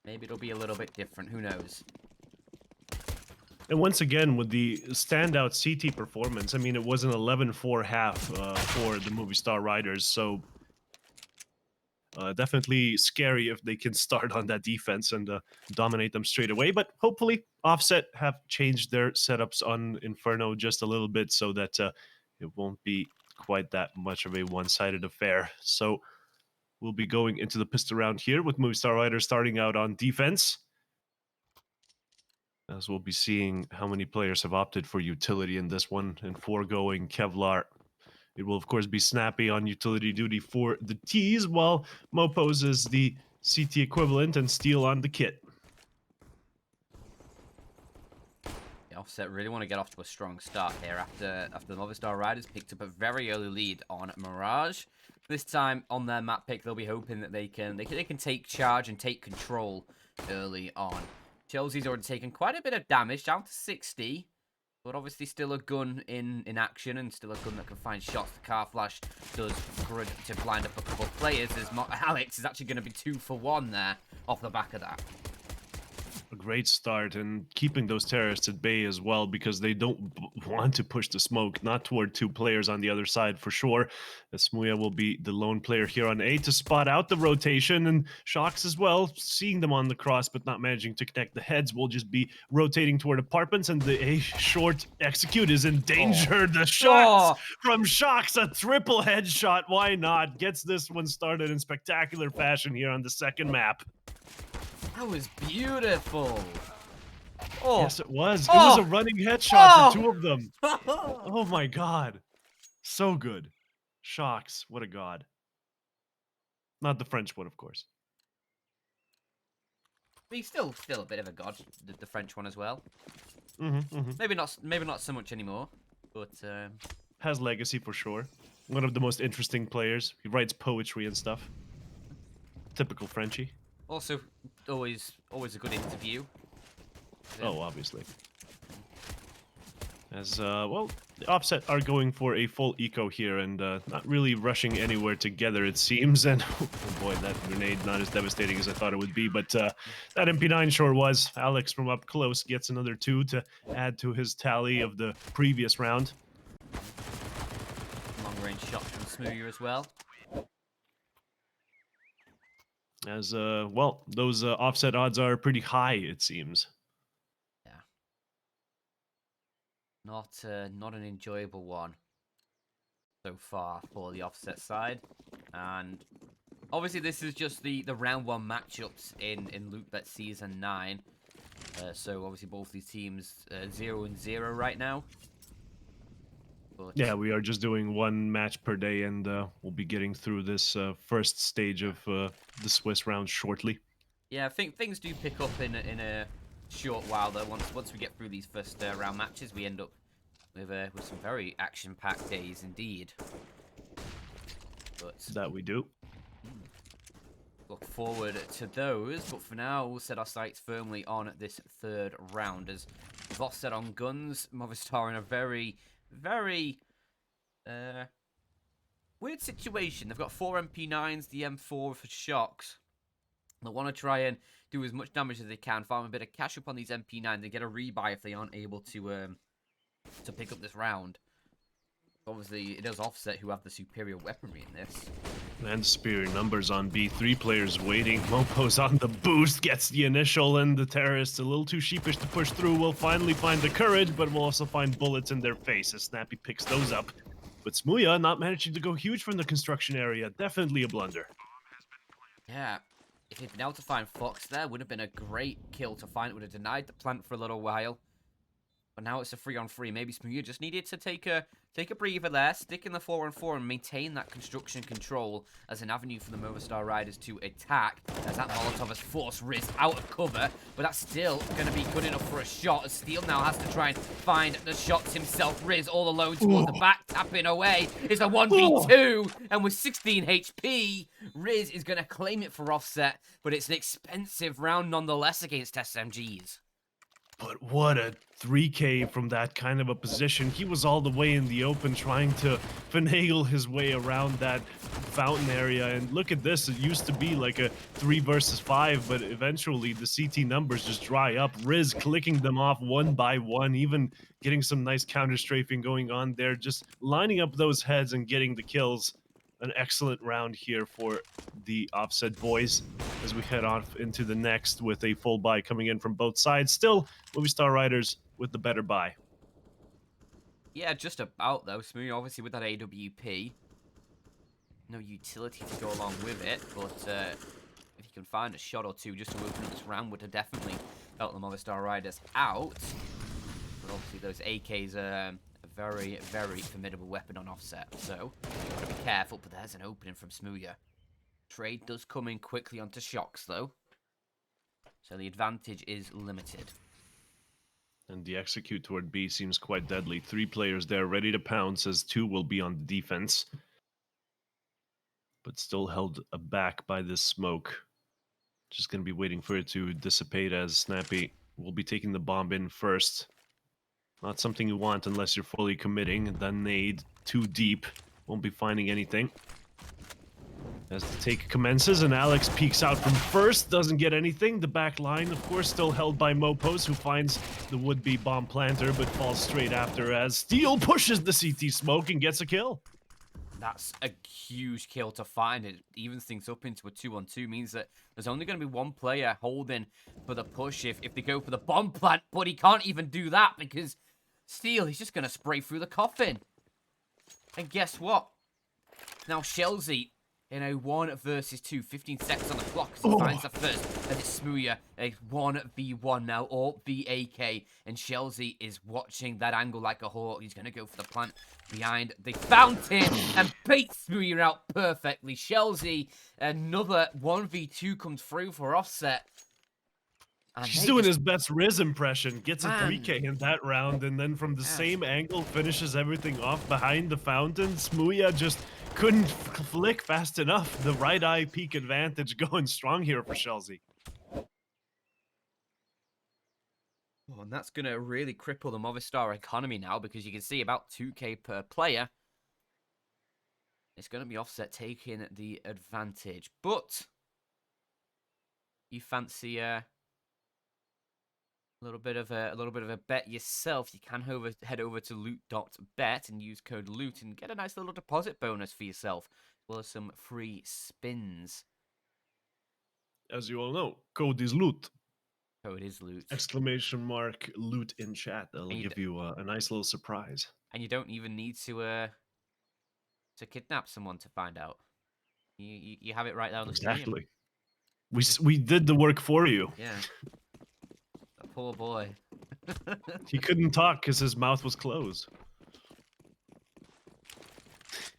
Maybe it'll be a little bit different. Who knows? And once again, with the standout CT performance, I mean, it was an 11-4 half for the Movistar Riders, so definitely scary if they can start on that defense and dominate them straight away. But hopefully, Offset have changed their setups on Inferno just a little bit so that it won't be quite that much of a one-sided affair. So we'll be going into the pistol round here with Movistar Riders starting out on defense, as we'll be seeing how many players have opted for utility in this one, and foregoing Kevlar. It will, of course, be Snappy on utility duty for the T's, while Mo poses the CT equivalent and Steel on the kit. The Offset really want to get off to a strong start here after the Movistar Riders picked up a very early lead on Mirage. This time on their map pick, they'll be hoping that they can take charge and take control early on. Chelsea's already taken quite a bit of damage, down to 60. But obviously still a gun in action and still a gun that can find shots. The car flash does good to blind up a couple of players. As Alex is actually going to be 2 for 1 there off the back of that. A great start, and keeping those terrorists at bay as well, because they don't want to push the smoke, not toward 2 players on the other side for sure. Smuya will be the lone player here on A to spot out the rotation, and Shocks as well, seeing them on the cross but not managing to connect the heads, will just be rotating toward apartments, and the A short execute is in danger. The shots from Shocks, a triple headshot, why not? Gets this one started in spectacular fashion here on the second map. That was beautiful. Yes, it was. It was a running headshot for 2 of them. Oh my god. So good. Shocks. What a god. Not the French one, of course. He's still a bit of a god, the French one as well. Maybe not so much anymore, but has legacy for sure. One of the most interesting players. He writes poetry and stuff. Typical Frenchie. Also, always a good interview. Oh, obviously. As, well, the Offset are going for a full eco here and not really rushing anywhere together, it seems. And, oh boy, that grenade not as devastating as I thought it would be, but that MP9 sure was. Alex from up close gets another 2 to add to his tally of the previous round. Long-range shot from Smoothie as well. As, well, those Offset odds are pretty high, it seems. Yeah. Not an enjoyable one so far for the Offset side. And obviously this is just the round 1 matchups in LOOT.BET Season 9. So obviously both these teams 0-0 right now. But yeah, we are just doing 1 match per day, and we'll be getting through this first stage of the Swiss round shortly. Yeah, I think things do pick up in a short while though. Once we get through these first round matches, we end up with some very action-packed days indeed. But that we do. Look forward to those, but for now we'll set our sights firmly on this 3rd round as we've Offset on guns. Movistar in a very weird situation. They've got 4 MP9s, the M4 for Shocks. They want to try and do as much damage as they can, farm a bit of cash up on these MP9s and get a rebuy if they aren't able to pick up this round. Obviously, it is Offset who have the superior weaponry in this. And superior numbers on B. 3 players waiting. Mopo's on the boost, gets the initial, and the terrorists, a little too sheepish to push through, will finally find the courage, but will also find bullets in their face as Snappy picks those up. But Smuya not managing to go huge from the construction area. Definitely a blunder. Yeah, if he'd been able to find Fox there, would have been a great kill to find. It would have denied the plant for a little while. But now it's a 3-on-3. Maybe Smuya just needed to take a breather there, stick in the 4-on-4 and maintain that construction control as an avenue for the Movistar Riders to attack. As that Molotov has forced Riz out of cover, but that's still going to be good enough for a shot as Steel now has to try and find the shots himself. Riz all alone towards the back, tapping away. It's a 1v2, and with 16 HP, Riz is going to claim it for Offset, but it's an expensive round nonetheless against SMGs. But what a 3K from that kind of a position. He was all the way in the open trying to finagle his way around that fountain area. And look at this. It used to be like a 3 versus 5, but eventually the CT numbers just dry up. Riz clicking them off one by one, even getting some nice counter strafing going on there, just lining up those heads and getting the kills. An excellent round here for the Offset boys as we head off into the next with a full buy coming in from both sides. Still, Movistar Riders with the better buy. Yeah, just about, though. Smooth, obviously, with that AWP. No utility to go along with it, but if you can find a shot or two just to open up this round, would have definitely helped the Movistar Riders out. But obviously, those AKs are a very, very formidable weapon on Offset, so you've got to be careful. But there's an opening from Smooya. Trade does come in quickly onto Shocks, though, so the advantage is limited. And the execute toward B seems quite deadly. 3 players there ready to pounce as 2 will be on the defense. But still held aback by this smoke. Just going to be waiting for it to dissipate as Snappy will be taking the bomb in first. Not something you want unless you're fully committing. Then nade too deep. Won't be finding anything. As the take commences and Alex peeks out from first, doesn't get anything. The back line, of course, still held by Mopos, who finds the would-be bomb planter, but falls straight after as Steel pushes the CT smoke and gets a kill. That's a huge kill to find. It evens things up into a 2-on-2, means that there's only going to be one player holding for the push if they go for the bomb plant, but he can't even do that because Steel, he's just going to spray through the coffin. And guess what? Now Shelzy in a 1 versus 2, 15 seconds on the clock as he finds the first, as it's Smooya, a 1v1 now, or BAK, and Shelzy is watching that angle like a hawk. He's going to go for the plant behind the fountain and baits Smooya out perfectly. Shelzy, another 1v2 comes through for Offset. And He's doing his best Riz impression, gets a Man. 3K in that round, and then from the same angle finishes everything off behind the fountain. Smooya just couldn't flick fast enough. The right eye peak advantage going strong here for Shelzy. Oh, and that's going to really cripple the Movistar economy now, because you can see about 2K per player. It's going to be Offset taking the advantage. But you fancy a little bit of a bet yourself, you can head over to LOOT.BET and use code LOOT and get a nice little deposit bonus for yourself, as well as some free spins. As you all know, code is LOOT. Code is LOOT. Exclamation mark LOOT in chat. That'll give you a nice little surprise. And you don't even need to kidnap someone to find out. You have it right there on the screen. Exactly. We did the work for you. Yeah. A poor boy. He couldn't talk because his mouth was closed.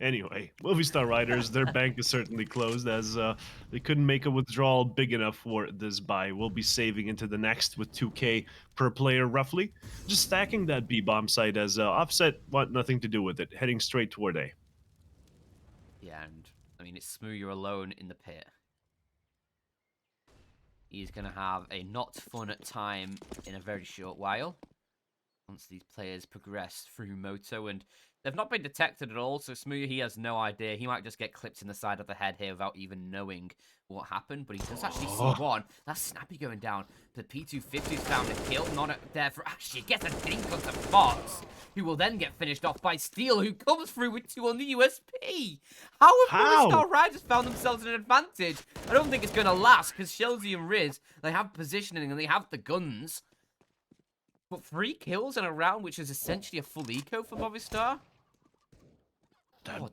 Anyway, Movistar Riders, their bank is certainly closed as they couldn't make a withdrawal big enough for this buy. We'll be saving into the next with 2K per player roughly. Just stacking that B-bomb site as Offset want nothing to do with it, heading straight toward A. Yeah, and I mean, it's Smooya alone in the pit. He's going to have a not fun time in a very short while once these players progress through Moto, and they've not been detected at all, so Smooya, he has no idea. He might just get clipped in the side of the head here without even knowing what happened, but he does actually see one. That's Snappy going down. The P250's found a kill, not there for actually gets a dink onto Fox, who will then get finished off by Steel, who comes through with 2 on the USP. How have Movistar Riders found themselves in an advantage? I don't think it's going to last, because Shelzy and Riz, they have positioning and they have the guns. But 3 kills in a round, which is essentially a full eco for Movistar.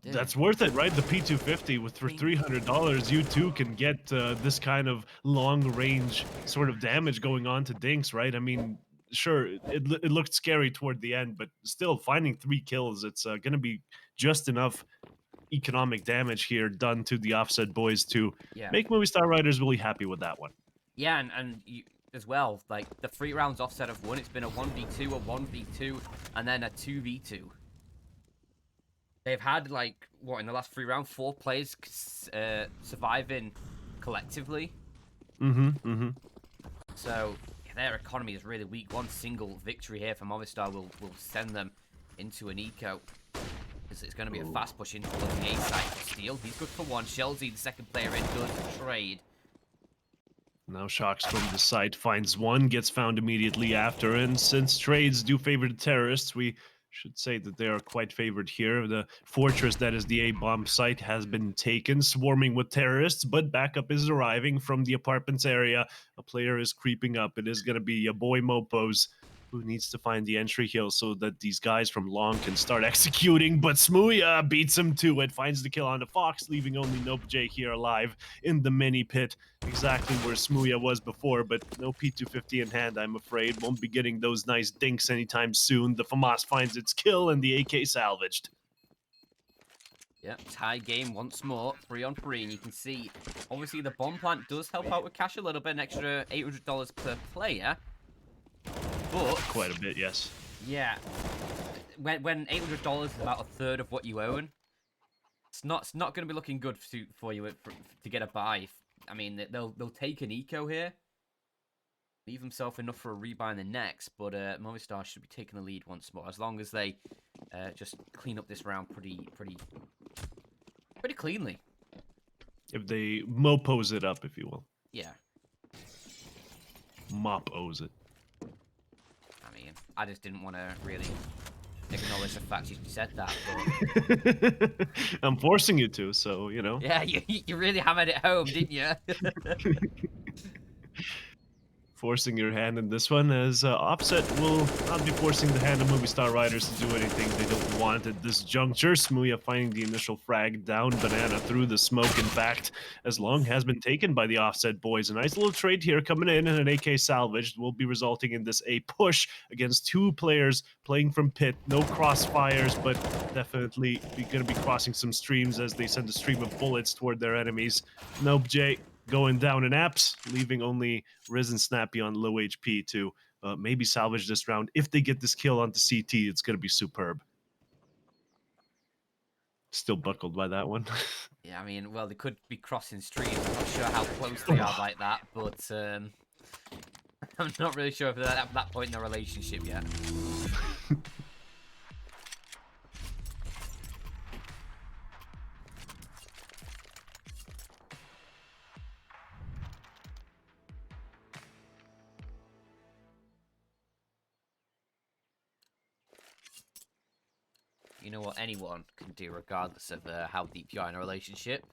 That's worth it, right? The P250 with for $300, you too can get this kind of long-range sort of damage going on to Dinks, right? I mean, sure, it looked scary toward the end, but still finding 3 kills, it's going to be just enough economic damage here done to the Offset boys to make Movistar Riders really happy with that one. Yeah, and you, as well, like the 3 rounds Offset have won, it's been a 1v2, a 1v2, and then a 2v2. They've had, like, what, in the last 3 rounds, 4 players surviving collectively. Mm-hmm. So, yeah, their economy is really weak. One single victory here for Movistar will send them into an eco. It's going to be a fast push into the A side for Steel. He's good for one. Shelzy, the second player in, does trade. Now Shocks from the site finds one, gets found immediately after, and since trades do favor the terrorists, we should say that they are quite favored here. The fortress that is the A-bomb site has been taken, swarming with terrorists, but backup is arriving from the apartments area. A player is creeping up. It is going to be your boy Mopos, who needs to find the entry hill so that these guys from Long can start executing, but Smooya beats him to it, finds the kill on the Fox, leaving only Nope here alive in the mini pit, exactly where Smooya was before, but no P250 in hand, I'm afraid. Won't be getting those nice dinks anytime soon. The FAMAS finds its kill and the AK salvaged. Yep, tie game once more, 3-on-3, and you can see, obviously the bomb plant does help out with cash a little bit, an extra $800 per player. But quite a bit, yes. Yeah, when $800 is about a third of what you own, it's not going to be looking good for you to get a buy. I mean, they'll take an eco here, leave themselves enough for a rebuy in the next, but Movistar should be taking the lead once more as long as they just clean up this round pretty cleanly. If they mopos it up, if you will. Yeah. Mop-os it. I mean, I just didn't want to really acknowledge the fact you said that. But... I'm forcing you to, so, you know. Yeah, you really hammered it home, didn't you? Forcing your hand in this one, as Offset will not be forcing the hand of Movistar Riders to do anything they don't want at this juncture. Smooya finding the initial frag down, Banana through the smoke, in fact, as Long has been taken by the Offset boys. A nice little trade here coming in, and an AK salvaged will be resulting in this A push against two players playing from pit. No crossfires, but definitely going to be crossing some streams as they send a stream of bullets toward their enemies. Nope, Jay going down in apps, leaving only Riz and Snappy on low HP to maybe salvage this round. If they get this kill onto CT, it's going to be superb. Still buckled by that one. Yeah, I mean, well, they could be crossing streams. I'm not sure how close they are like that, but I'm not really sure if they're at that point in their relationship yet. You know what anyone can do regardless of how deep you are in a relationship?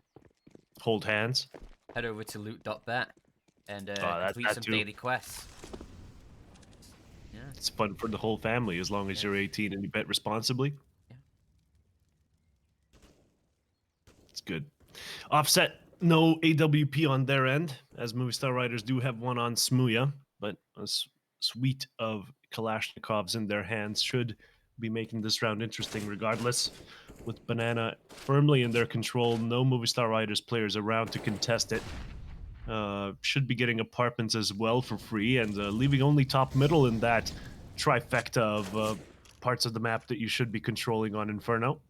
Hold hands. Head over to Loot.BET and complete some too. daily quests. Yeah. It's fun for the whole family as long as you're 18 and you bet responsibly. Yeah. It's good. Offset, no AWP on their end, as Movistar Riders do have one on Smooya, but a suite of Kalashnikovs in their hands should be making this round interesting regardless. With Banana firmly in their control, no Movistar Riders players around to contest it. Should be getting apartments as well for free, and leaving only top middle in that trifecta of parts of the map that you should be controlling on Inferno.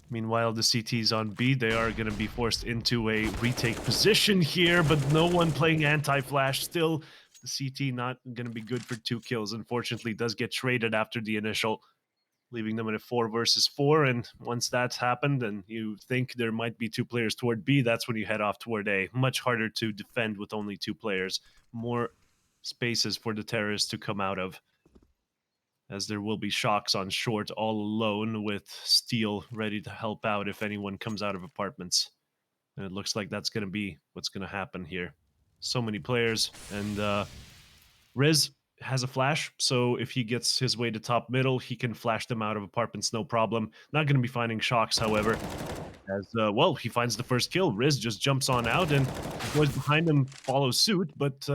Meanwhile, the CT's on B. They are going to be forced into a retake position here, but no one playing anti-flash. Still, the CT not going to be good for 2 kills. Unfortunately, does get traded after the initial, leaving them in a 4 versus 4. And once that's happened and you think there might be 2 players toward B, that's when you head off toward A. Much harder to defend with only 2 players. More spaces for the terrorists to come out of, as there will be Shocks on short all alone with Steel ready to help out if anyone comes out of apartments. And it looks like that's going to be what's going to happen here. So many players, and Riz has a flash, so if he gets his way to top middle, he can flash them out of apartments, no problem. Not going to be finding Shocks, however, as, well, he finds the first kill. Riz just jumps on out, and the boys behind him follow suit, but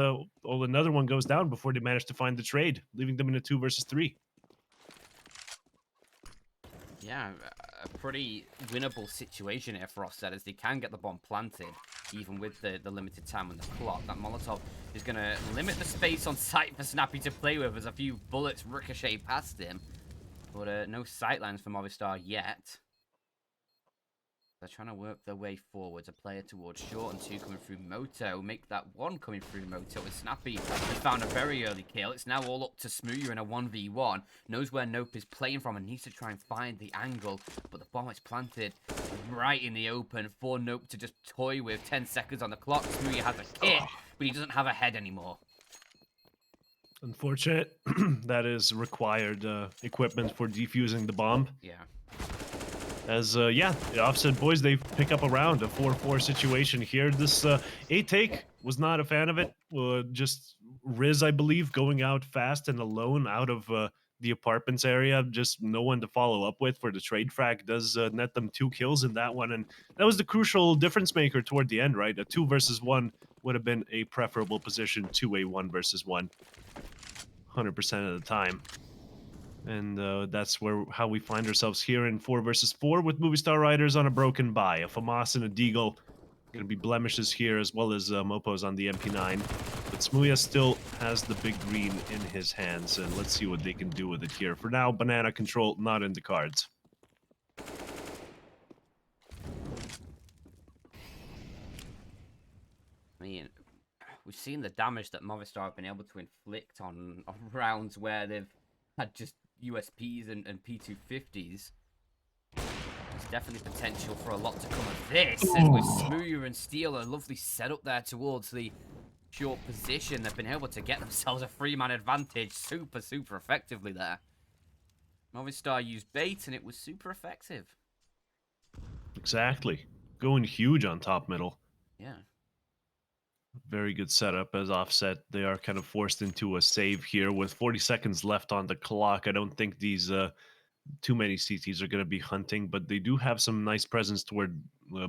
another one goes down before they manage to find the trade, leaving them in a 2 versus 3. Yeah, a pretty winnable situation here for Offset, as they can get the bomb planted, even with the limited time on the clock. That Molotov is going to limit the space on site for Snappy to play with, as a few bullets ricochet past him. But no sightlines for Movistar yet. They're trying to work their way forwards. A player towards short and 2 coming through Moto. Make that 1 coming through Moto. And Snappy has found a very early kill. It's now all up to Smooya in a 1v1. Knows where Nope is playing from and needs to try and find the angle. But the bomb is planted right in the open for Nope to just toy with. 10 seconds on the clock. Smooya has a kit, but he doesn't have a head anymore. Unfortunate. That is required equipment for defusing the bomb. Yeah. As, yeah, the Offset boys, they pick up a round, a 4-4 situation here. This A-Take was not a fan of it. Just Riz, I believe, going out fast and alone out of the apartments area. Just no one to follow up with for the trade frag. Does net them 2 kills in that one. And that was the crucial difference maker toward the end, right? A 2 versus 1 would have been a preferable position to a 1 versus 1. 100% of the time. And that's how we find ourselves here in 4 versus 4 with Movistar Riders on a broken buy. A Famas and a Deagle. Going to be blemishes here as well as Mopos on the MP9. But Smooya still has the big green in his hands, and let's see what they can do with it here. For now, banana control not in the cards. I mean, we've seen the damage that Movistar have been able to inflict on rounds where they've had just USPs and P250s. There's definitely potential for a lot to come of this. And with Smooya and Steel, a lovely setup there towards the short position, they've been able to get themselves a 3-man advantage super effectively there. Movistar used bait and it was super effective. Exactly. Going huge on top middle. Yeah. Very good setup as Offset. They are kind of forced into a save here with 40 seconds left on the clock. I don't think these too many CTs are going to be hunting, but they do have some nice presence toward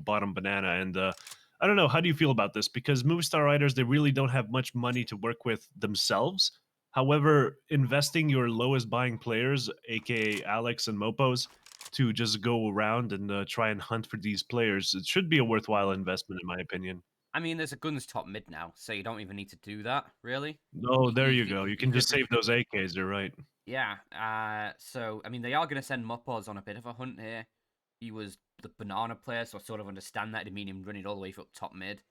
bottom banana. And I don't know, how do you feel about this? Because Movistar Riders, they really don't have much money to work with themselves. However, investing your lowest buying players, aka Alex and Mopos, to just go around and try and hunt for these players, it should be a worthwhile investment, in my opinion. I mean, there's a guns top mid now, so you don't even need to do that, really. Oh, there you go. You can just save those AKs, you're right. Yeah, so, I mean, they are going to send Mopos on a bit of a hunt here. He was the banana player, so I sort of understand that. It mean him running all the way up top mid,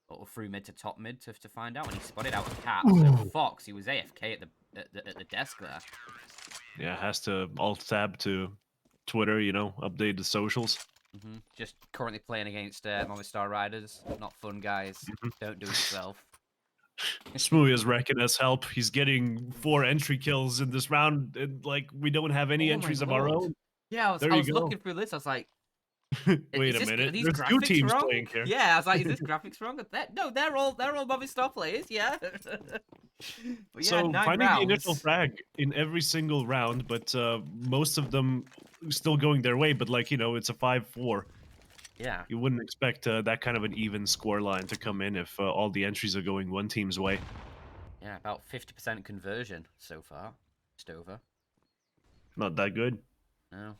or through mid to top mid to find out. And he spotted out a cat. So Fox, he was AFK at the desk there. Yeah, has to alt-tab to Twitter, you know, update the socials. Just currently playing against Movistar Riders. Not fun, guys. Don't do it yourself. Smooya's wrecking us help. He's getting 4 entry kills in this round, and like we don't have any entries of our own. Yeah, I was looking through this. I was like, wait a minute. These There's 2 teams wrong? playing here. Yeah, I was like, is this graphics wrong? No, they're all Movistar players. Yeah. But yeah, so 9 finding rounds. the initial frag in every single round, but most of them still going their way. But like, you know, it's a 5-4. Yeah. You wouldn't expect that kind of an even score line to come in if all the entries are going one team's way. Yeah, about 50% conversion so far. Just over. Not that good. No.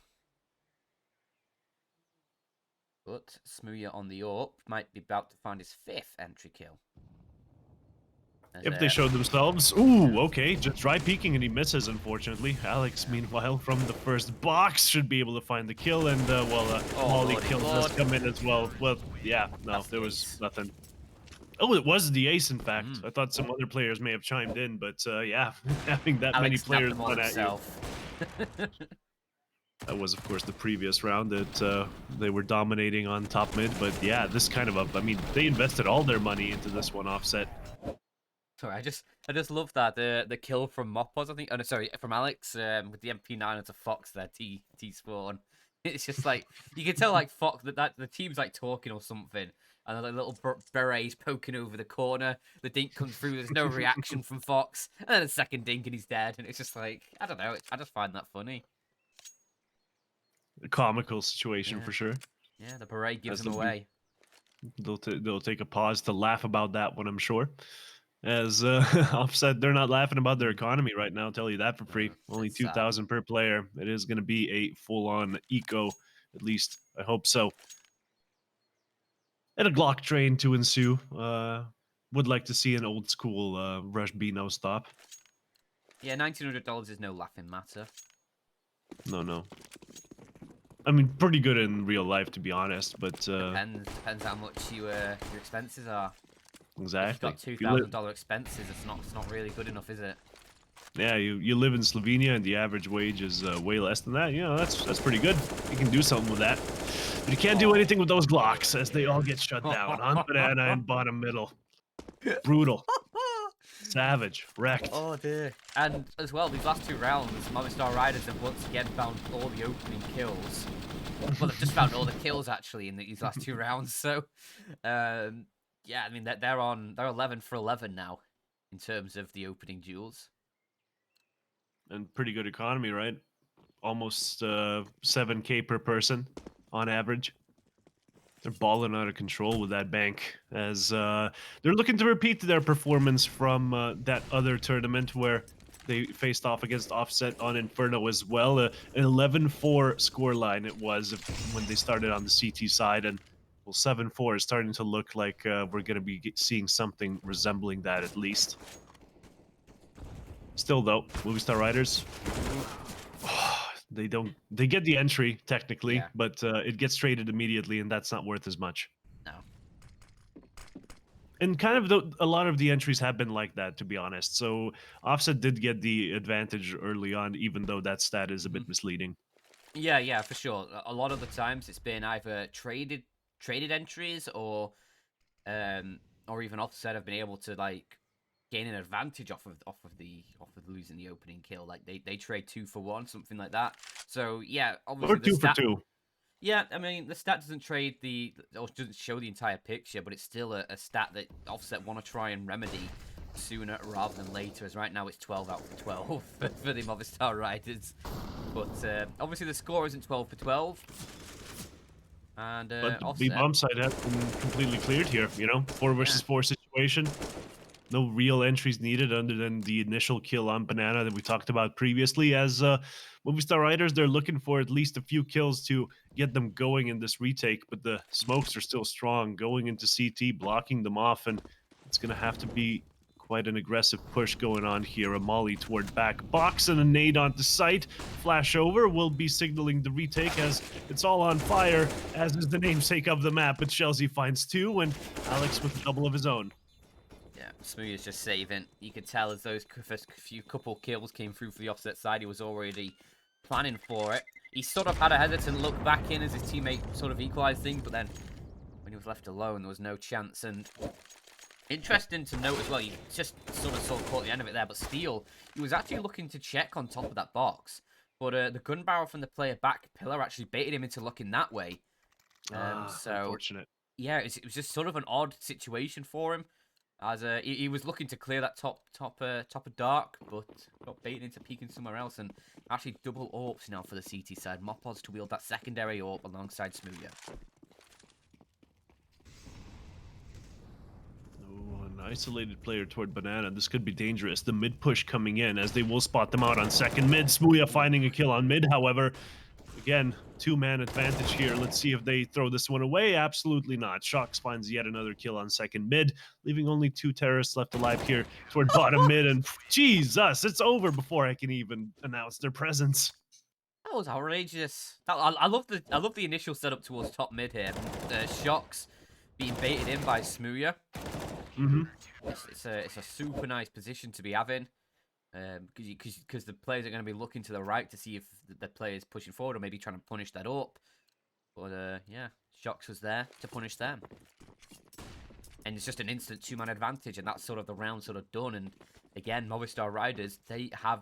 But Smooya on the AWP might be about to find his 5th entry kill. If they show themselves. Ooh, okay. Just dry peeking and he misses, unfortunately. Alex, meanwhile, from the first box, should be able to find the kill. And, Molly kills does come in as well. Well, yeah, no, there was nothing. Oh, it was the ace, in fact. I thought some other players may have chimed in, but, yeah, having that Alex many players run at you. That was, of course, the previous round that they were dominating on top mid. But, yeah, this kind of I mean, they invested all their money into this one, Offset. Sorry, I just love that the kill from Mopos, I think. Oh no, sorry, from Alex with the MP9 into Fox there, T spawn. It's just like you can tell like Fox that the team's like talking or something, and the little berets poking over the corner. The dink comes through. There's no reaction from Fox, and then a second dink and he's dead. And it's just like I don't know. I just find that funny. A comical situation for sure. Yeah, the beret gives him away. They'll take a pause to laugh about that one, I'm sure. As Offset, they're not laughing about their economy right now. I'll tell you that for free. Only 2,000 per player. It is going to be a full-on eco, at least I hope so. And a Glock train to ensue. Would like to see an old school Rush B no stop. Yeah, $1,900 is no laughing matter. No. I mean, pretty good in real life, to be honest, but Depends how much your expenses are. If you've exactly. got two If you live, thousand dollar expenses, it's not really good enough, is it? yeah, you live in Slovenia and the average wage is way less than that. You know, that's pretty good. You can do something with that, but you can't do anything with those Glocks as they all get shut down on banana and bottom middle. Brutal, savage, wrecked. Oh dear. And as well, these last two rounds, Movistar Riders have once again found all the opening kills. Well, they've just found all the kills actually in these last two rounds. So, yeah, I mean they're 11 for 11 now in terms of the opening duels. And pretty good economy, right? Almost 7K per person on average. They're balling out of control with that bank as they're looking to repeat their performance from that other tournament where they faced off against Offset on Inferno as well. An 11-4 scoreline it was when they started on the CT side, and well, 7-4 is starting to look like we're going to be seeing something resembling that at least. Still, though, Movistar Riders, they get the entry technically, Yeah. but it gets traded immediately, and that's not worth as much. No. And kind of a lot of the entries have been like that, to be honest. So Offset did get the advantage early on, even though that stat is a bit misleading. Yeah, for sure. A lot of the times it's been either traded entries or even Offset have been able to like gain an advantage off of losing the opening kill. Like they trade 2 for 1, something like that. So yeah, obviously Or 2 for 2. Yeah, I mean the stat doesn't doesn't show the entire picture, but it's still a stat that Offset want to try and remedy sooner rather than later. As right now it's 12 out of 12 for the Movistar Riders. But obviously the score isn't 12 for 12. And But the Offset, bomb side has been completely cleared here, you know? 4 versus 4 situation. No real entries needed other than the initial kill on Banana that we talked about previously. As Movistar Riders, they're looking for at least a few kills to get them going in this retake, but the smokes are still strong, going into CT, blocking them off, and it's going to have to be quite an aggressive push going on here. A molly toward back box and a nade onto site. Flash over will be signaling the retake as it's all on fire, as is the namesake of the map, but Chelsea finds 2, and Alex with a double of his own. yeah, Smooth is just saving. You could tell as those first few couple kills came through for the Offset side, he was already planning for it. He sort of had a hesitant look back in as his teammate sort of equalized things, but then when he was left alone, there was no chance. And interesting to note as well, you just sort of caught the end of it there, but Steel, he was actually looking to check on top of that box, but the gun barrel from the player back pillar actually baited him into looking that way. So Unfortunate. yeah, it was just sort of an odd situation for him, as he was looking to clear that top of dark, but got baited into peeking somewhere else, and actually double AWPs now for the CT side. Mopoz to wield that secondary AWP alongside Smoothia. Oh, an isolated player toward Banana. This could be dangerous. The mid push coming in as they will spot them out on second mid. Smoothia finding a kill on mid, however. Again, 2-man advantage here. Let's see if they throw this one away. Absolutely not. Shocks finds yet another kill on second mid, leaving only 2 terrorists left alive here toward bottom mid. And Jesus, it's over before I can even announce their presence. That was outrageous. I love the initial setup towards top mid here. Shocks being baited in by Smoothia. It's a super nice position to be having. Because the players are going to be looking to the right to see if the player's pushing forward or maybe trying to punish that up. But yeah, Shocks was there to punish them. And it's just an instant 2-man advantage, and that's sort of the round sort of done. And again, Movistar Riders, they have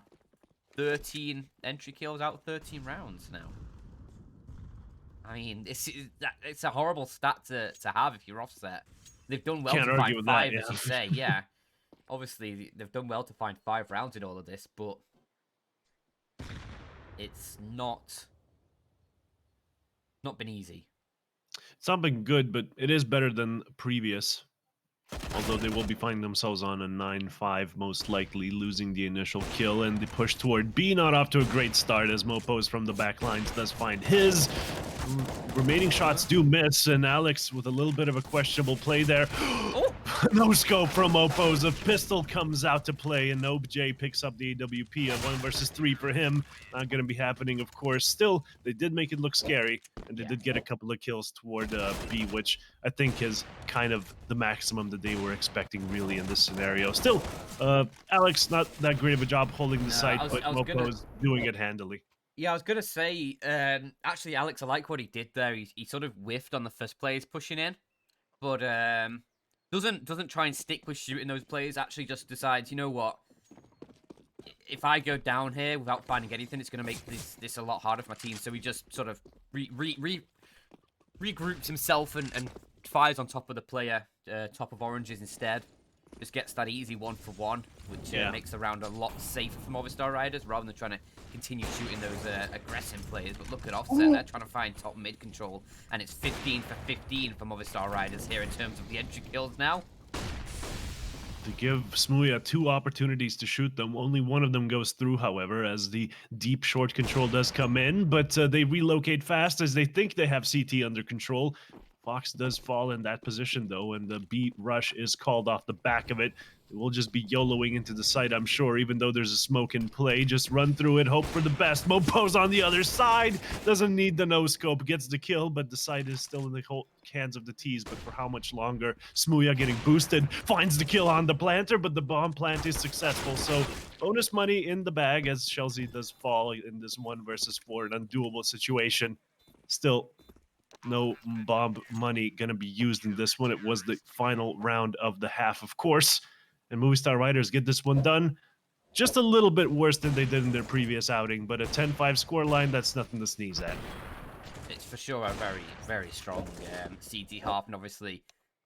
13 entry kills out of 13 rounds now. I mean, it's a horrible stat to have if you're Offset. They've done well to find 5, as you say, yeah. Obviously, they've done well to find 5 rounds in all of this, but it's not been easy. It's not been good, but it is better than previous. Although they will be finding themselves on a 9-5, most likely losing the initial kill, and the push toward B not off to a great start as Mopos from the back lines does find his. Remaining shots do miss, and Alex with a little bit of a questionable play there. Oh! No scope from Opos. A pistol comes out to play, and OBJ picks up the AWP. A 1 versus 3 for him. Not going to be happening, of course. Still, they did make it look scary, and they Yeah. did get a couple of kills toward B, which I think is kind of the maximum that they were expecting, really, in this scenario. Still, Alex, not that great of a job holding the No, site, but I was gonna. Mopo's doing it handily. Yeah, I was gonna say. Actually, Alex, I like what he did there. He sort of whiffed on the first players pushing in, but doesn't try and stick with shooting those players. Actually, just decides, you know what? If I go down here without finding anything, it's gonna make this a lot harder for my team. So he just sort of regroups himself and fires on top of the player, top of oranges instead. Just gets that easy 1-for-1, which makes the round a lot safer for Movistar Riders rather than trying to continue shooting those aggressive players. But look at Offset, they're trying to find top mid control, and it's 15 for 15 for Movistar Riders here in terms of the entry kills now. To give Smuya 2 opportunities to shoot them. Only one of them goes through, however, as the deep short control does come in, but they relocate fast as they think they have CT under control. Fox does fall in that position, though, and the B rush is called off the back of it. It will just be YOLOing into the site, I'm sure, even though there's a smoke in play. Just run through it, hope for the best. Mopo's on the other side. Doesn't need the no-scope. Gets the kill, but the site is still in the hands of the T's. But for how much longer? Smuya getting boosted. Finds the kill on the planter, but the bomb plant is successful. So bonus money in the bag as Chelsea does fall in this 1 versus 4, an undoable situation. Still, no bomb money going to be used in this one. It was the final round of the half, of course. And Movistar Riders get this one done just a little bit worse than they did in their previous outing, but a 10-5 scoreline, that's nothing to sneeze at. It's for sure a very, very strong CT half, and obviously,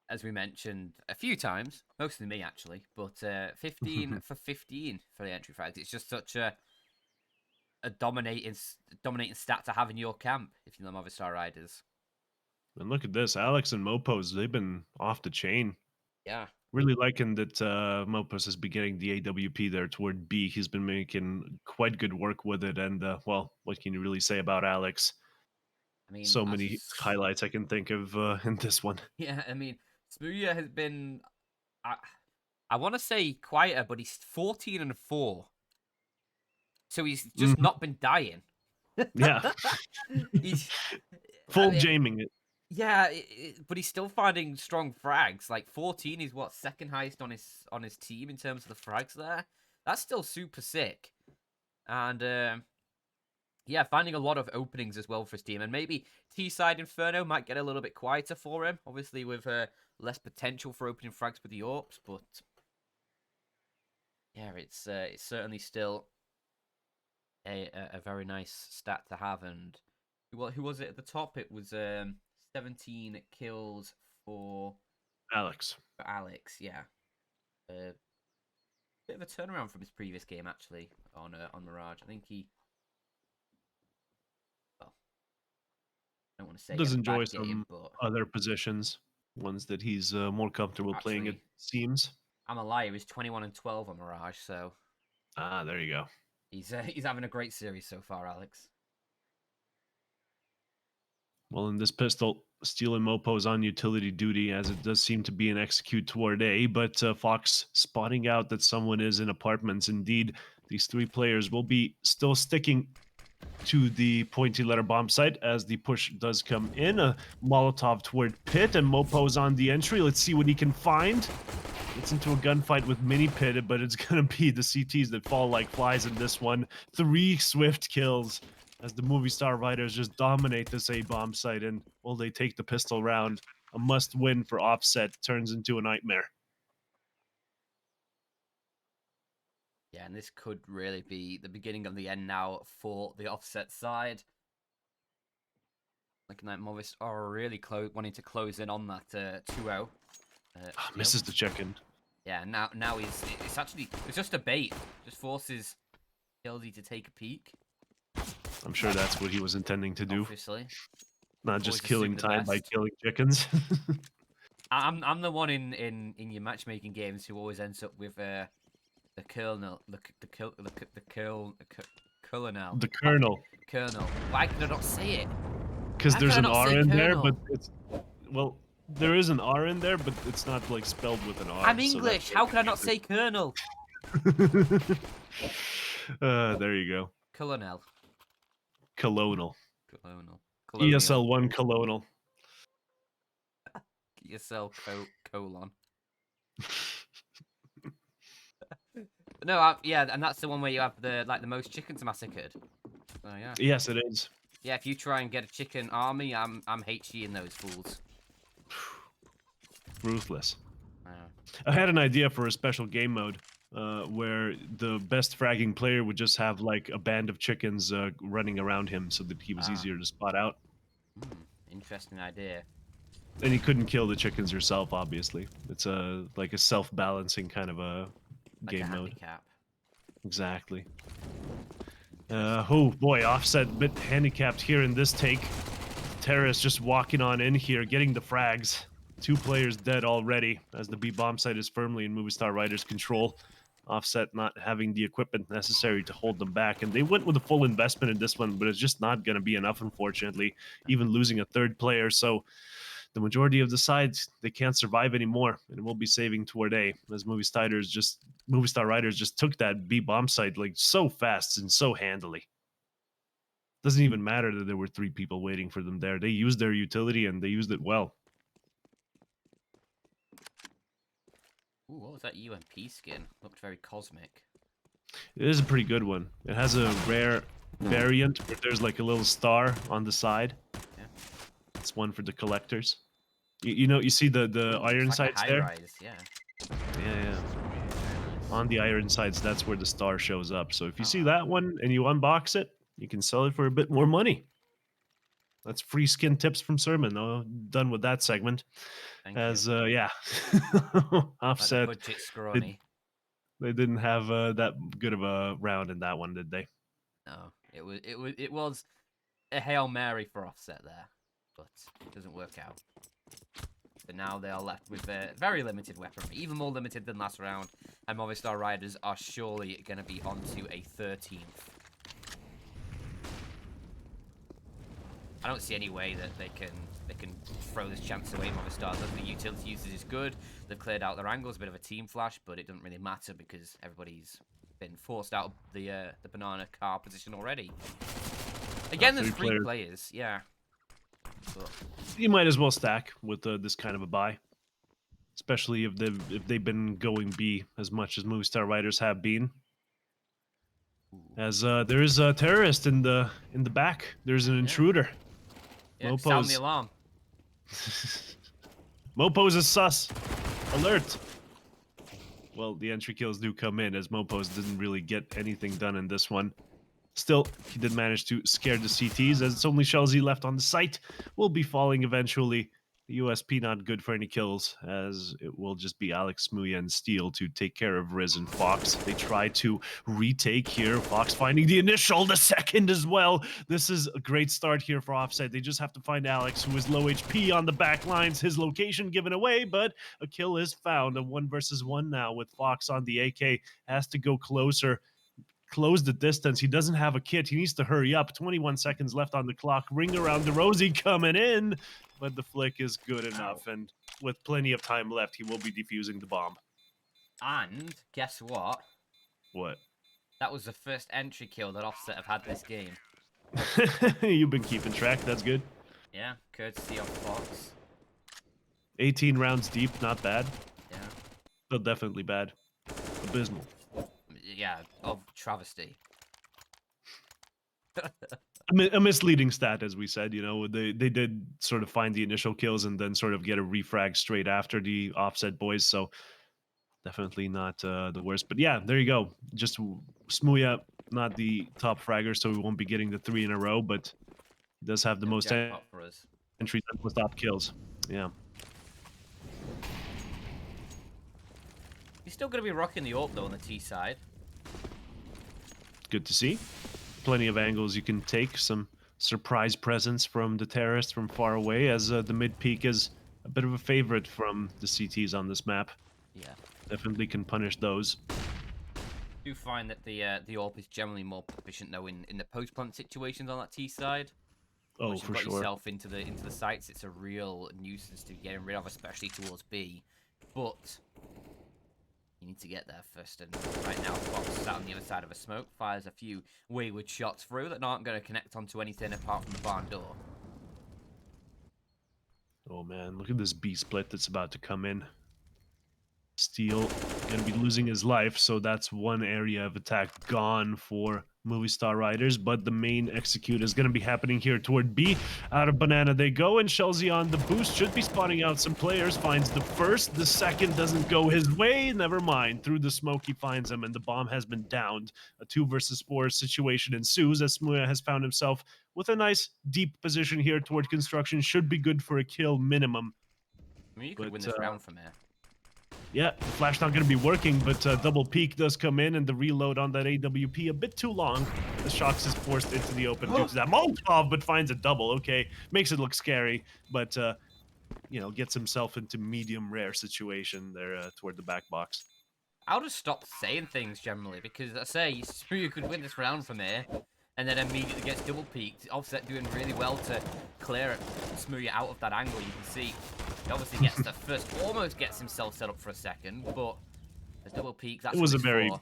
as we mentioned a few times, mostly me actually, but 15 for 15 for the entry frags. It's just such a dominating stat to have in your camp if you're the Movistar Riders. And look at this, Alex and Mopos, they've been off the chain. Yeah. Really liking that Mopos is getting the AWP there toward B. He's been making quite good work with it, and well, what can you really say about Alex? I mean, So many highlights I can think of in this one. Yeah, I mean, Smuya has been, I want to say quieter, but he's 14-4. So he's just not been dying. Yeah. He's full jaming it. Yeah, but he's still finding strong frags. Like 14 is what, second highest on his team in terms of the frags there. That's still super sick. And yeah, finding a lot of openings as well for his team. And maybe T-side Inferno might get a little bit quieter for him, obviously with less potential for opening frags with the AWPs, but yeah, it's certainly still a very nice stat to have. And who was it at the top? It was 17 kills for Alex. Yeah. Bit of a turnaround from his previous game, actually, on Mirage. I think he... Well, I don't want to say does he had a enjoy bad some game, but... other positions, ones that he's more comfortable playing, it seems. I'm a liar, he's 21-12 on Mirage, so... Ah, there you go. He's having a great series so far, Alex. Well, in this pistol, Steel and Mopo's on utility duty, as it does seem to be an execute toward A, but Fox spotting out that someone is in apartments. Indeed, these 3 players will be still sticking to the pointy letter bomb site as the push does come in. A Molotov toward Pit, and Mopo's on the entry. Let's see what he can find. Gets into a gunfight with Mini Pit, but it's going to be the CTs that fall like flies in this one. 3 swift kills as the Movistar Riders just dominate this A-bomb site, and will they take the pistol round? A must-win for Offset turns into a nightmare. Yeah, and this could really be the beginning of the end now for the Offset side. Looking like Movistar are really wanting to close in on that 2-0. Misses the check-in. Yeah, now it's just a bait. Just forces LD to take a peek. I'm sure that's what he was intending to do. Obviously. Not just killing time by killing chickens. I'm the one in your matchmaking games who always ends up with the colonel. Colonel. Why can I not say it? Because there's an R in there, but it's, well, There is an R in there, but it's not like spelled with an R. I'm so that's English. How can I not say Colonel? There you go. Colonel. Colonel. Colonel. ESL Colonial. 1 Colonel. ESL colon. No, yeah, and that's the one where you have the most chickens massacred. Oh yeah. Yes, it is. Yeah, if you try and get a chicken army, I'm HE in those fools. Ruthless. Yeah. I had an idea for a special game mode where the best fragging player would just have like a band of chickens running around him so that he was easier to spot out. Interesting idea. And you couldn't kill the chickens yourself, obviously. It's a like a self-balancing kind of a Like game a mode. handicap. Exactly. Oh boy, Offset a bit handicapped here in this take. Terrace just walking on in here, getting the frags. 2 players dead already as the B bomb site is firmly in Movistar Riders' control. Offset not having the equipment necessary to hold them back, and they went with a full investment in this one, but it's just not going to be enough, unfortunately, even losing a 3rd player. So the majority of the sides, they can't survive anymore, and it will be saving toward A, as Movistar Riders just took that B bomb site like so fast and so handily. Doesn't even matter that there were 3 people waiting for them there. They used their utility and they used it well. Ooh, what was that UMP skin? Looked very cosmic. It is a pretty good one. It has a rare variant where there's like a little star on the side. Yeah. It's one for the collectors. You know, you see the iron It's like sights a high there? rise, yeah. Yeah. On the iron sights, that's where the star shows up. So if you see Oh. that one and you unbox it, you can sell it for a bit more money. That's free skin tips from Sermon. Oh, done with that segment. Thank As you. yeah, Like Offset. the budget They, scrawny. they didn't have that good of a round in that one, did they? No, it was a Hail Mary for Offset there, but it doesn't work out. But now they are left with very limited weaponry, even more limited than last round, and Movistar Riders are surely going to be onto a 13th. I don't see any way that they can throw this chance away. Movistar, the utility usage is good. They've cleared out their angles, a bit of a team flash, but it doesn't really matter because everybody's been forced out of the banana car position already. Again, there's 3 players, yeah. But you might as well stack with this kind of a buy, especially if they've been going B as much as Movistar Riders have been. As there is a terrorist in the back. There's an intruder. Yeah, sound the alarm. Mopos is sus. Alert. Well, the entry kills do come in, as Mopos didn't really get anything done in this one. Still, he did manage to scare the CTs, as it's only Shelzy left on the site. Will be falling eventually. The USP not good for any kills, as it will just be Alex, Smuya, and Steel to take care of Riz and Fox. They try to retake here. Fox finding the initial, the second as well. This is a great start here for Offset. They just have to find Alex, who is low HP on the back lines. His location given away, but a kill is found. A 1 versus 1 now with Fox on the AK. Has to go closer. Close the distance. He doesn't have a kit. He needs to hurry up. 21 seconds left on the clock. Ring around the Rosie coming in, but the flick is good enough. And with plenty of time left, he will be defusing the bomb. And guess what? What? That was the first entry kill that Offset have had this game. You've been keeping track. That's good. Yeah, courtesy of Fox. 18 rounds deep. Not bad. Yeah. But definitely bad. Abysmal. Yeah, of travesty. A misleading stat, as we said. You know, they did sort of find the initial kills and then sort of get a refrag straight after the Offset boys. So definitely not the worst. But yeah, there you go. Just Smuya, not the top fragger, so we won't be getting the 3 in a row, but he does have the most for us. entries and most top kills. Yeah. He's still going to be rocking the AWP, though, on the T side. Good to see. Plenty of angles you can take. Some surprise presence from the terrorist from far away, as the mid peak is a bit of a favorite from the CTs on this map. Yeah. Definitely can punish those. I do find that the AWP is generally more proficient, though, in the post-plant situations on that T side. Oh, Once you've for got sure. yourself into the sites, it's a real nuisance to be getting rid of, especially towards B. But you need to get there first, and right now Fox is out on the other side of a smoke, fires a few wayward shots through that aren't going to connect onto anything apart from the barn door. Oh man, look at this B split that's about to come in. Steel gonna be losing his life, so that's one area of attack gone for Movistar Riders. But the main execute is gonna be happening here toward B. Out of banana they go, and Shelzy on the boost should be spotting out some players. Finds the first, the second doesn't go his way. Never mind. Through the smoke he finds him, and the bomb has been downed. A 2 versus 4 situation ensues as Smuya has found himself with a nice deep position here toward construction. Should be good for a kill minimum. I mean, you could But win this round from here. yeah, the flash not going to be working, but double peek does come in, and the reload on that AWP a bit too long. The Shox is forced into the open due to that Molotov, but finds a double. Okay, makes it look scary, but you know, gets himself into medium rare situation there toward the back box. I'll just stop saying things generally because I say you could win this round from here, and then immediately gets double peaked. Offset doing really well to clear it, smooth it out of that angle. You can see he obviously gets the first, almost gets himself set up for a second, but the double peak, that's It what was a it's very for.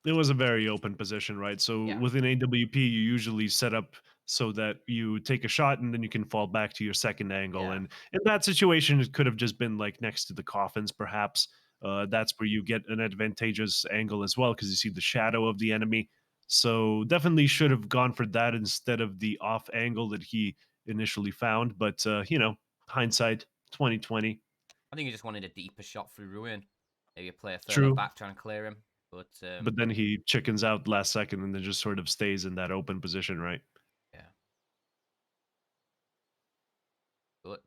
it was a very open position, right? So Yeah. within AWP, you usually set up so that you take a shot and then you can fall back to your second angle. Yeah. And in that situation, it could have just been like next to the coffins, perhaps. That's where you get an advantageous angle as well because you see the shadow of the enemy. So definitely should have gone for that instead of the off angle that he initially found. But you know, hindsight 2020. I think he just wanted a deeper shot through Ruin. Maybe a player further True. back trying to clear him. But, But then he chickens out last second and then just sort of stays in that open position, right? yeah. But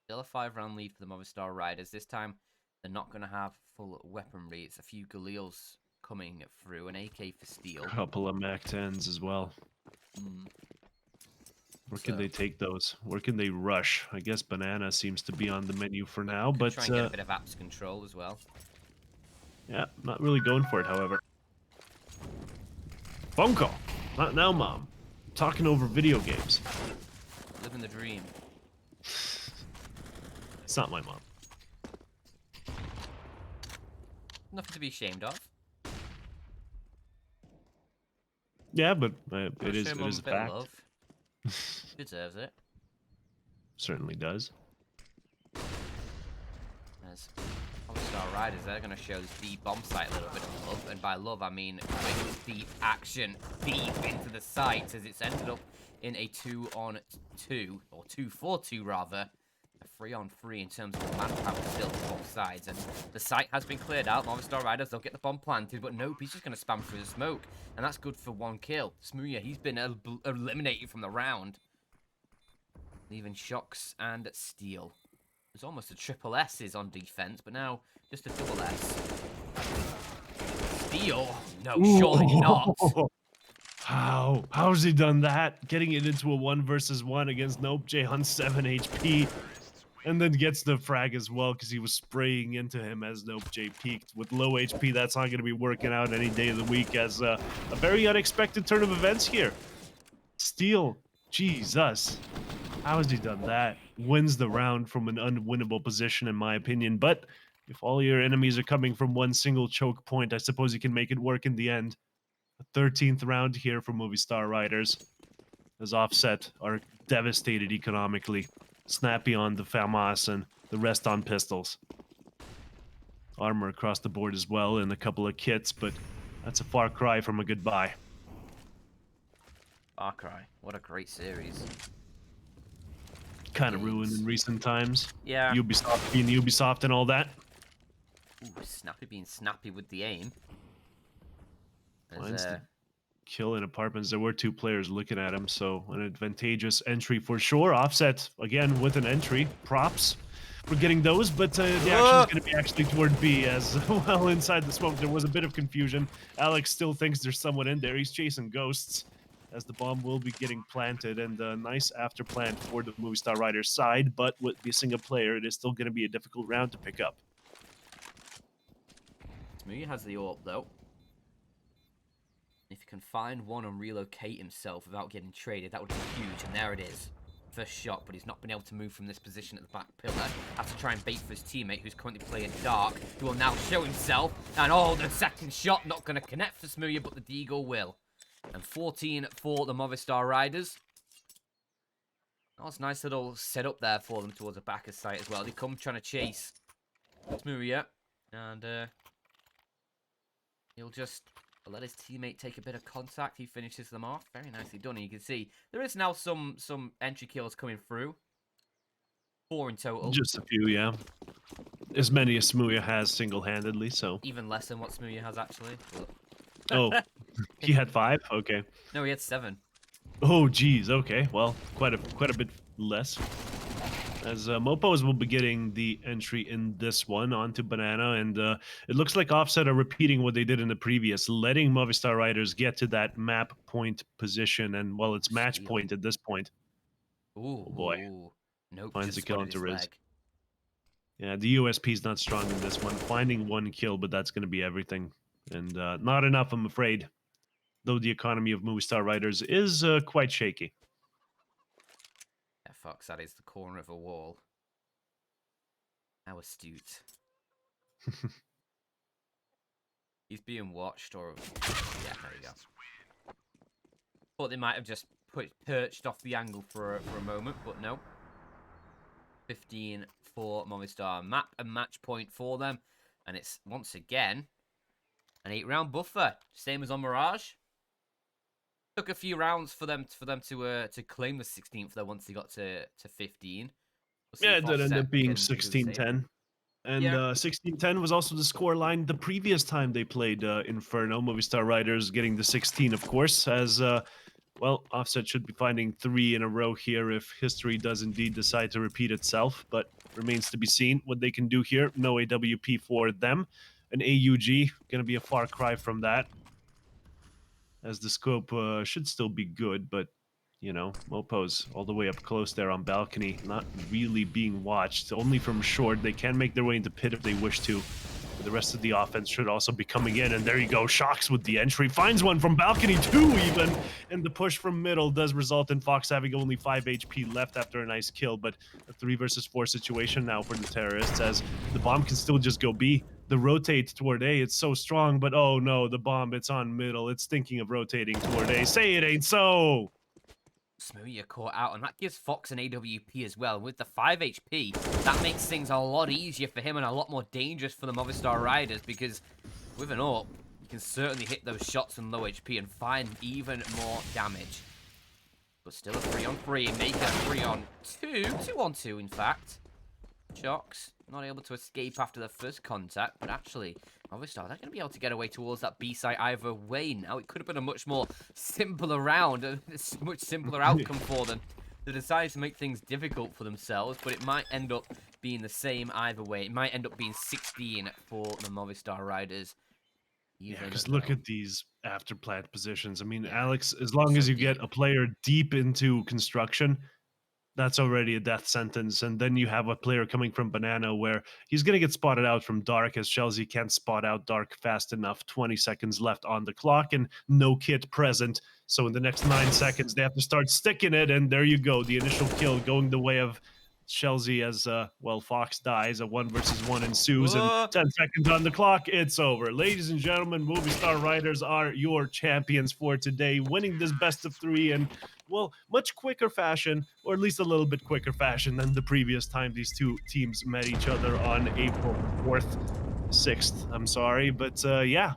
still a 5-round lead for the Movistar Riders. This time, they're not going to have full weaponry. It's a few Galils coming through, an AK for steel. Couple of Mac 10s as well. Where can they take those? Where can they rush? I guess banana seems to be on the menu for now, Could but try and get a bit of apps control as well. yeah, not really going for it, however. Phone call. Not now, Mom. I'm talking over video games. Living the dream. It's not my mom. Nothing to be ashamed of. Yeah, but Gotta it is show Mum a bit of fact. love. Deserves it. Certainly does. As Movistar Riders, they're going to show this B bomb site a little bit of love. And by love, I mean quick, deep action, deep into the site, as it's ended up in a 2-on-2, or 2-for-2 rather. A 3-on-3 in terms of the manpower still to both sides. And the site has been cleared out. Movistar Riders, they'll get the bomb planted, but nope, he's just going to spam through the smoke. And that's good for 1 kill. Smooya, he's been eliminated from the round. Leaving Shox and Steel. There's almost a triple S's on defense, but now just a double S. Steel? No, surely not. How? How's he done that? Getting it into a 1 versus 1 against Nope J on 7 HP. And then gets the frag as well because he was spraying into him as Nope J peaked. With low HP, that's not going to be working out any day of the week as a very unexpected turn of events here. Steel, Jesus. How has he done that? Wins the round from an unwinnable position, in my opinion. But if all your enemies are coming from one single choke point, I suppose you can make it work in the end. A 13th round here for Movistar Riders. As Offset are devastated economically. Snappy on the FAMAS and the rest on pistols. Armor across the board as well and a couple of kits, but that's a far cry from a goodbye. Far Cry. What a great series. Kind of ruined in recent times. Yeah. Ubisoft being Ubisoft and all that. Ooh, Snappy being snappy with the aim. Finds the kill in apartments. There were 2 players looking at him, so an advantageous entry for sure. Offset, again, with an entry. Props for getting those, but the action is going to be actually toward B as well. Inside the smoke, there was a bit of confusion. Alex still thinks there's someone in there. He's chasing ghosts as the bomb will be getting planted, and a nice after plant for the Movistar Riders side, but with missing a player, it is still going to be a difficult round to pick up. Smooya has the AWP, though. If he can find one and relocate himself without getting traded, that would be huge, and there it is. first shot, but he's not been able to move from this position at the back pillar. Has to try and bait for his teammate, who's currently playing Dark, who will now show himself. And oh, the second shot not going to connect for Smooya, but the Deagle will. And 14 for the Movistar Riders. That was a nice little setup there for them towards the back of site as well. They come trying to chase Smooya, and he'll just let his teammate take a bit of contact. He finishes them off. Very nicely done. And you can see there is now some entry kills coming through. 4 in total. Just a few, yeah. As many as Smooya has single-handedly, so. Even less than what Smooya has, actually. Oh, he had 5? Okay. No, he had 7. Oh, geez. Okay. Well, quite a bit less. As Mopos will be getting the entry in this one onto Banana, and it looks like Offset are repeating what they did in the previous, letting Movistar Riders get to that map point position, and well, it's match point at this point. Ooh, oh boy. Ooh. Nope, Finds the just kill spotted into his Riz. leg. Yeah, the USP is not strong in this one. Finding 1 kill, but that's going to be everything. And not enough, I'm afraid. Though the economy of Movistar Riders is quite shaky. Yeah, Fox, that is the corner of a wall. How astute. He's being watched, or... Yeah, there you go. Thought they might have just perched off the angle for a moment, but no. 15 for Movistar. Map and match point for them. And it's, once again, an 8-round buffer. Same as on Mirage. Took a few rounds for them to claim the 16th, though, once they got to 15. Yeah, it did end up being 16-10. And Yeah. 16-10 was also the score line the previous time they played Inferno. Movistar Riders getting the 16, of course, as, well, Offset should be finding 3 in a row here if history does indeed decide to repeat itself, but remains to be seen what they can do here. No AWP for them. An AUG, going to be a far cry from that, as the scope should still be good, but you know, Mopo's all the way up close there on balcony, not really being watched, only from short. They can make their way into pit if they wish to. But the rest of the offense should also be coming in, and there you go, Shocks with the entry, finds one from balcony too even, and the push from middle does result in Fox having only 5 HP left after a nice kill, but a 3 versus 4 situation now for the terrorists, as the bomb can still just go B. The rotate toward A, it's so strong, but oh no, the bomb, it's on middle, it's thinking of rotating toward A. Say it ain't so! Smooya caught out, and that gives Fox an AWP as well. With the 5 HP, that makes things a lot easier for him and a lot more dangerous for the Movistar Riders, because with an AWP, you can certainly hit those shots from low HP and find even more damage. But still a 3-on-3, make it a 3-on-2, 2-on-2 in fact. Shocks not able to escape after the first contact, but actually, Movistar, they're going to be able to get away towards that B site either way now. It could have been a much more simpler round, a much simpler outcome for them. They decided to make things difficult for themselves, but it might end up being the same either way. It might end up being 16 for the Movistar Riders. Yeah, because look at these after plant positions. I mean, Yeah, Alex, as long as you deep. get a player deep into construction, that's already a death sentence. And then you have a player coming from Banana where he's going to get spotted out from Dark, as Chelsea can't spot out Dark fast enough. 20 seconds left on the clock and no kit present. So in the next 9 seconds, they have to start sticking it. And there you go. The initial kill going the way of Chelsea as, well, Fox dies. A 1 versus 1 ensues. And 10 seconds on the clock. It's over. Ladies and gentlemen, Movistar Riders are your champions for today, winning this best of 3 and, well, much quicker fashion, or at least a little bit quicker fashion than the previous time these two teams met each other on April 4th, 6th. I'm sorry, but yeah,